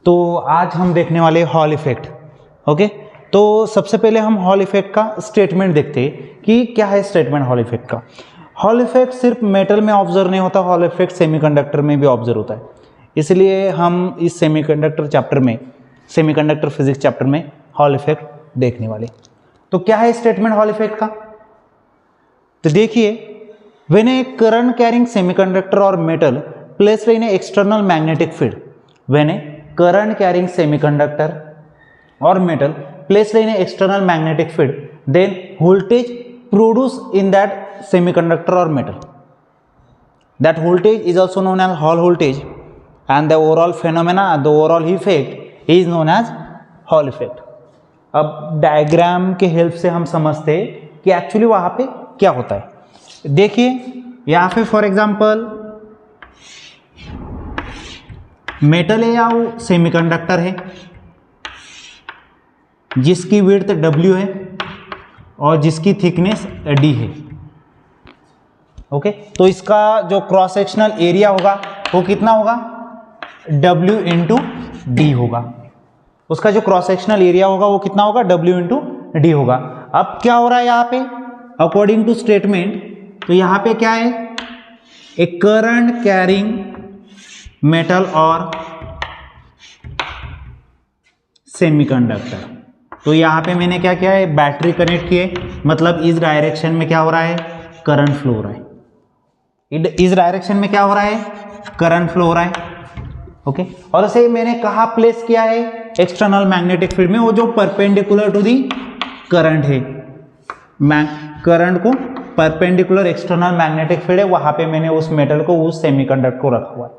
तो आज हम देखने वाले हॉल इफेक्ट। ओके, तो सबसे पहले हम हॉल इफेक्ट का स्टेटमेंट देखते हैं कि क्या है स्टेटमेंट हॉल इफेक्ट का। हॉल इफेक्ट सिर्फ मेटल में ऑब्जर्व नहीं होता, हॉल इफेक्ट सेमीकंडक्टर में भी ऑब्जर्व होता है। इसलिए हम इस सेमीकंडक्टर चैप्टर में, सेमीकंडक्टर फिजिक्स चैप्टर में हॉल इफेक्ट देखने वाले। तो क्या है स्टेटमेंट हॉल इफेक्ट का? तो देखिए, when a current carrying semiconductor और metal placed in a external magnetic field, when a current carrying semiconductor or metal placed in an external magnetic field, then voltage produced in that semiconductor or metal, that voltage is also known as Hall voltage, and the overall phenomena, the overall effect is known as Hall effect. अब diagram के help से हम समझते हैं कि actually वहां पे क्या होता है। देखिए यहाँ पे फॉर एग्जांपल मेटल है या वो सेमीकंडक्टर है जिसकी विड्थ W है और जिसकी थिकनेस D है। ओके, तो इसका जो क्रॉस सेक्शनल एरिया होगा वो कितना होगा? W इंटू D होगा। उसका जो क्रॉस सेक्शनल एरिया होगा वो कितना होगा? W इंटू D होगा। अब क्या हो रहा है यहाँ पे अकॉर्डिंग टू स्टेटमेंट? तो यहाँ पे क्या है? ए करंट कैरिंग मेटल और सेमीकंडक्टर। तो यहाँ पे मैंने क्या किया है? बैटरी कनेक्ट किए, मतलब इस डायरेक्शन में क्या हो रहा है? करंट फ्लो हो रहा है। इस डायरेक्शन में क्या हो रहा है? करंट फ्लो हो रहा है। ओके, और इसे मैंने कहाँ प्लेस किया है? एक्सटर्नल मैग्नेटिक फील्ड में, वो जो परपेंडिकुलर टू दी करंट है, करंट को परपेंडिकुलर एक्सटर्नल मैग्नेटिक फील्ड है, वहां पे मैंने उस मेटल को, उस सेमीकंडक्टर को रखा हुआ है।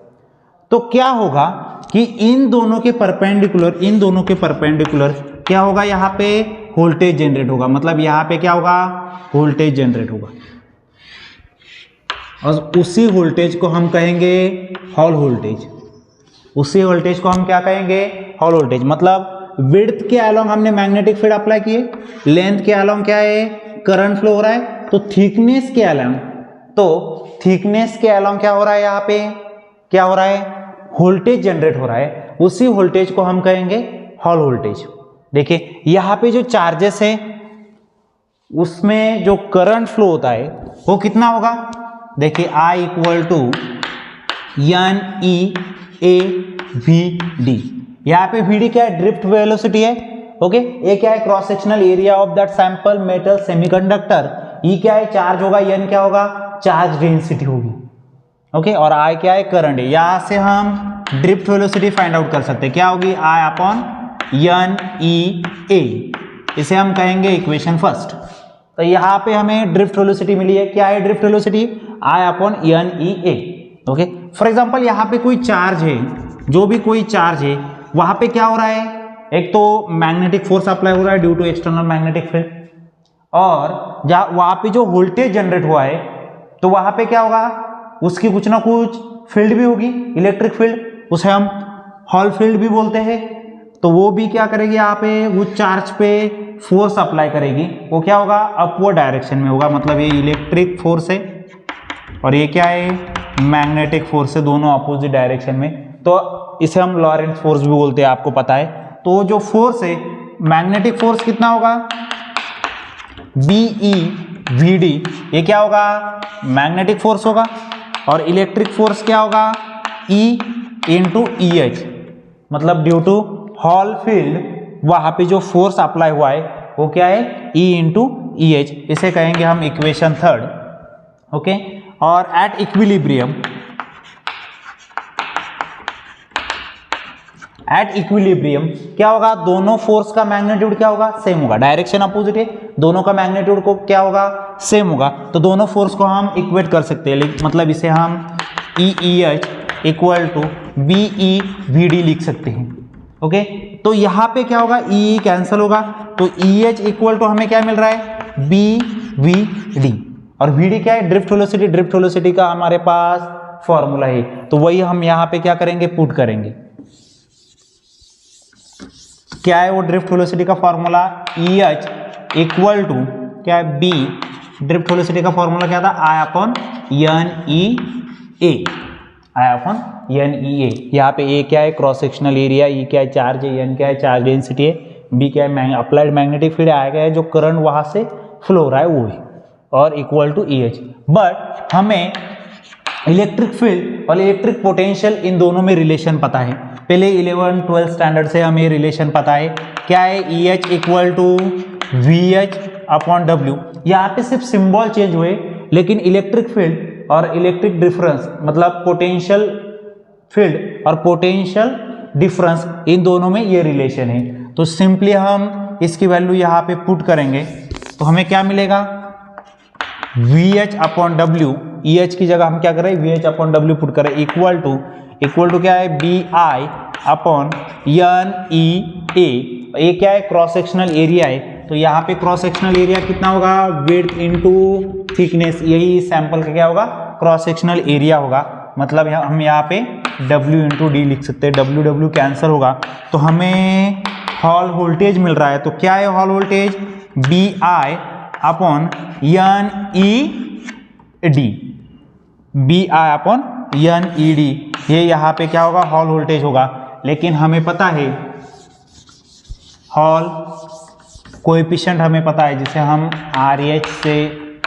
तो क्या होगा कि इन दोनों के परपेंडिकुलर क्या होगा? यहाँ पे वोल्टेज जनरेट होगा, मतलब यहाँ पे क्या होगा? वोल्टेज जनरेट होगा, और उसी वोल्टेज को हम कहेंगे हॉल वोल्टेज। उसी वोल्टेज को हम क्या कहेंगे? Hall voltage. मतलब विड्थ के अलोंग हमने मैग्नेटिक फील्ड अप्लाई किए, लेंथ के अलोंग क्या है? करंट फ्लो हो रहा है। तो थिकनेस के अलोंग क्या हो रहा है? यहाँ पे क्या हो रहा है? वोल्टेज जनरेट हो रहा है। उसी वोल्टेज को हम कहेंगे हॉल वोल्टेज। देखिए यहाँ पे जो चार्जेस है उसमें जो करंट फ्लो होता है वो कितना होगा? देखिए I equal to N E A V D. यहाँ पे वी डी क्या है? ड्रिफ्ट वेलोसिटी है। ओके, ये क्या है? Cross sectional area of that sample metal semiconductor. E क्या है? चार्ज होगा। एन क्या होगा? चार्ज डेंसिटी होगी। ओके, और आई क्या है? करंट है। यहां से हम ड्रिफ्ट वेलोसिटी फाइंड आउट कर सकते हैं। क्या होगी? आई अपॉन एन ई ए। इसे हम कहेंगे इक्वेशन फर्स्ट। तो यहाँ पे हमें ड्रिफ्ट वेलोसिटी मिली है। क्या है drift velocity? I upon N E A. Okay, for example यहाँ पे कोई चार्ज है, जो भी कोई चार्ज है वहां पे क्या हो रहा है? एक तो मैग्नेटिक फोर्स अप्लाई हो रहा है due to external magnetic field, और जहाँ वहां पे जो वोल्टेज जनरेट हुआ है तो वहां पे क्या होगा? उसकी कुछ ना कुछ फील्ड भी होगी, इलेक्ट्रिक फील्ड, उसे हम हॉल फील्ड भी बोलते हैं। तो वो भी क्या करेगी? यहाँ पे उस चार्ज पे फोर्स अप्लाई करेगी। वो क्या होगा? अपवर्ड डायरेक्शन में होगा, मतलब ये इलेक्ट्रिक फोर्स है और ये क्या है? मैग्नेटिक फोर्स है, दोनों अपोजिट डायरेक्शन में। तो इसे हम लॉरेंट्ज फोर्स भी बोलते हैं, आपको पता है। तो जो फोर्स है, मैग्नेटिक फोर्स कितना होगा? B E V D. ये क्या होगा? मैग्नेटिक फोर्स होगा। और इलेक्ट्रिक फोर्स क्या होगा? E इंटू ई एच, मतलब ड्यू टू हॉल फील्ड वहां पे जो फोर्स अप्लाई हुआ है वो क्या है? E into E H. इसे कहेंगे हम इक्वेशन थर्ड। ओके, और एट इक्विलिब्रियम, क्या होगा? दोनों फोर्स का मैग्नीट्यूड क्या होगा? सेम होगा। डायरेक्शन अपोजिट है, दोनों का मैग्नीट्यूड को क्या होगा? सेम होगा। तो दोनों फोर्स को हम इक्वेट कर सकते हैं, मतलब इसे हम E H equal to B E V D लिख सकते हैं। ओके, तो यहाँ पे क्या होगा? ई कैंसिल होगा, तो ई एच इक्वल टू हमें क्या मिल रहा है? B V D. और वी डी क्या है? Drift velocity. ड्रिफ्ट वेलोसिटी का हमारे पास फॉर्मूला है, तो वही हम यहाँ पे क्या करेंगे? पुट करेंगे। क्या है वो ड्रिफ्ट वेलोसिटी का formula? E H equal to क्या है? बी। ड्रिफ्ट वेलोसिटी का फॉर्मूला क्या था? I upon N E A. I upon N E A. यहाँ पे ए क्या है क्रॉस सेक्शनल एरिया, ई क्या है चार्ज है, एन क्या है चार्ज डेंसिटी है, बी क्या है अप्लाइड मैग्नेटिक फील्ड आएगा है जो करंट वहाँ से फ्लो हो रहा है वो है, और equal to E H. But हमें इलेक्ट्रिक फील्ड और इलेक्ट्रिक पोटेंशियल इन दोनों में रिलेशन पता है। पहले 11-12 स्टैंडर्ड से हमें रिलेशन पता है क्या है, E H equal to V H upon W. यहाँ पे सिर्फ सिंबल चेंज हुए, लेकिन इलेक्ट्रिक फील्ड और इलेक्ट्रिक डिफरेंस मतलब पोटेंशियल फील्ड और पोटेंशियल डिफरेंस इन दोनों में ये रिलेशन है। तो सिंपली हम इसकी वैल्यू यहाँ पे पुट करेंगे तो हमें क्या मिलेगा, V H upon W, E H की जगह हम क्या करें V H upon W put करें, इक्वल टू क्या है B I upon N E A क्या है क्रॉस सेक्शनल एरिया है। तो यहाँ पे क्रॉस सेक्शनल एरिया कितना होगा, विड्थ इनटू थिकनेस, यही सैंपल का क्या होगा क्रॉस सेक्शनल एरिया होगा। मतलब हम यहाँ पे W इंटू डी लिख सकते हैं, W कैंसिल होगा तो हमें हॉल वोल्टेज मिल रहा है। तो क्या है Hall voltage, B I upon N E D, B I upon N E D, ये यहाँ पे क्या होगा हॉल वोल्टेज होगा। लेकिन हमें पता है हॉल कोएफिशिएंट हमें पता है, जिसे हम आर एच से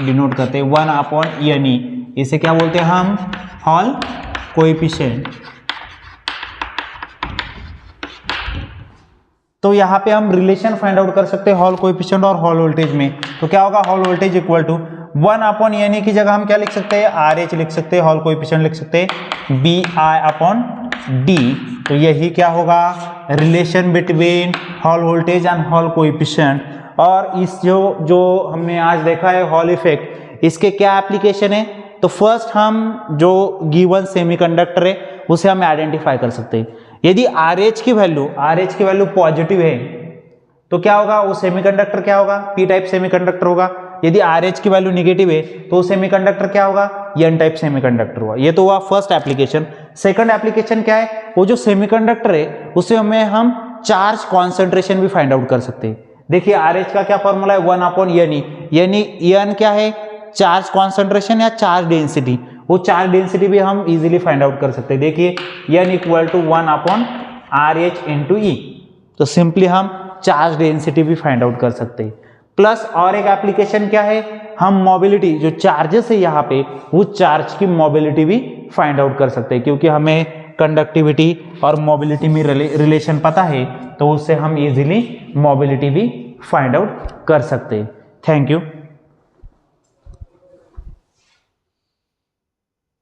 डिनोट करते हैं 1 अपॉन एन ई, इसे क्या बोलते हैं हम हॉल कोएफिशिएंट। तो यहाँ पे हम रिलेशन फाइंड आउट कर सकते हैं हॉल कोएफिशिएंट और हॉल वोल्टेज में। तो क्या होगा Hall voltage equal to 1 upon N E की जगह हम क्या लिख सकते हैं आर एच लिख सकते हैं, हॉल कोएफिशिएंट लिख सकते हैं बी आई अपॉन डी। तो यही क्या होगा relation between hall voltage and hall coefficient. और इस जो हमने आज देखा है हॉल इफेक्ट, इसके क्या एप्लीकेशन है। तो फर्स्ट हम जो गिवन सेमीकंडक्टर है उसे हम आइडेंटिफाई कर सकते हैं। यदि आर एच की वैल्यू पॉजिटिव है तो क्या होगा वो सेमीकंडक्टर क्या होगा पी टाइप सेमीकंडक्टर होगा। यदि आर एच की वैल्यू निगेटिव है तो वो सेमीकंडक्टर क्या होगा एन टाइप सेमीकंडक्टर हुआ। ये तो हुआ फर्स्ट एप्लीकेशन। सेकंड एप्लीकेशन क्या है, वो जो सेमीकंडक्टर है उसे हम चार्ज कॉन्सेंट्रेशन भी फाइंड आउट कर सकते हैं। देखिए आर एच का क्या फॉर्मूला है 1 अपॉन एन ई, यानी एन क्या है चार्ज कॉन्सेंट्रेशन या चार्ज डेंसिटी, वो चार्ज डेंसिटी भी हम इजीली फाइंड आउट कर सकते हैं। देखिए N equal to 1 upon R H into E, तो सिंपली हम चार्ज डेंसिटी भी फाइंड आउट कर सकते हैं। प्लस और एक एप्लीकेशन क्या है, हम मोबिलिटी जो चार्जेस है यहाँ पे वो चार्ज की मोबिलिटी भी फाइंड आउट कर सकते हैं, क्योंकि हमें कंडक्टिविटी और मोबिलिटी में रिलेशन पता है तो उससे हम इजीली मोबिलिटी भी फाइंड आउट कर सकते हैं। Thank you.